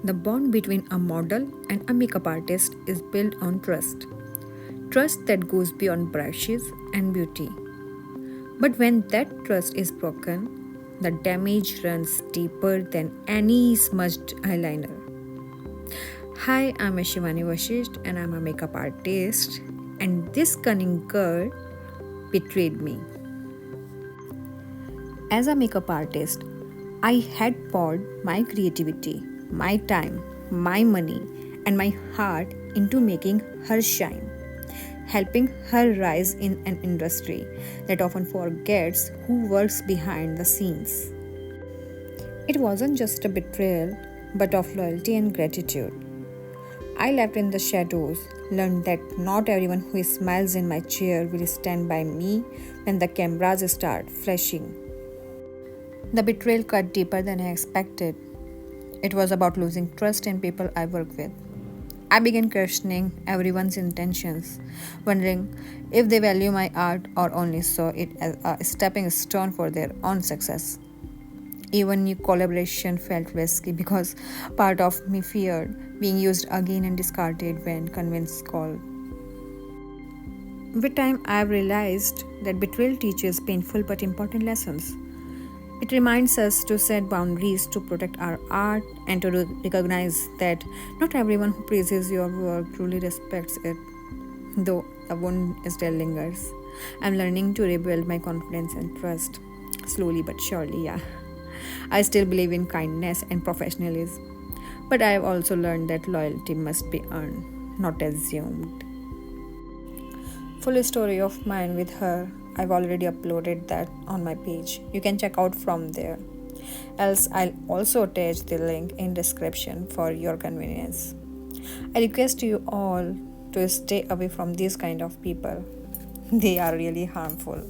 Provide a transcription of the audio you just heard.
The bond between a model and a makeup artist is built on trust. Trust that goes beyond brushes and beauty. But when that trust is broken, the damage runs deeper than any smudged eyeliner. Hi, I'm SHIWANI Vashiist and I'm a makeup artist, and this cunning girl betrayed me. As a makeup artist, I had poured my creativity, my time, my money, and my heart into making her shine, helping her rise in an industry that often forgets who works behind the scenes. It wasn't just a betrayal, but of loyalty and gratitude. I left in the shadows, learned that not everyone who smiles in my chair will stand by me when the cameras start flashing. The betrayal cut deeper than I expected. It was about losing trust in people I work with. I began questioning everyone's intentions, wondering if they value my art or only saw it as a stepping stone for their own success. Even new collaboration felt risky because part of me feared being used again and discarded when convinced called. With time, I have realized that betrayal teaches painful but important lessons. It reminds us to set boundaries to protect our art and to recognize that not everyone who praises your work truly respects it, though the wound still lingers. I'm learning to rebuild my confidence and trust, slowly but surely, yeah. I still believe in kindness and professionalism, but I have also learned that loyalty must be earned, not assumed. Full story of mine with her, I've already uploaded that on my page. You can check out from there. Else I'll also attach the link in description for your convenience. I request you all to stay away from these kind of people. They are really harmful.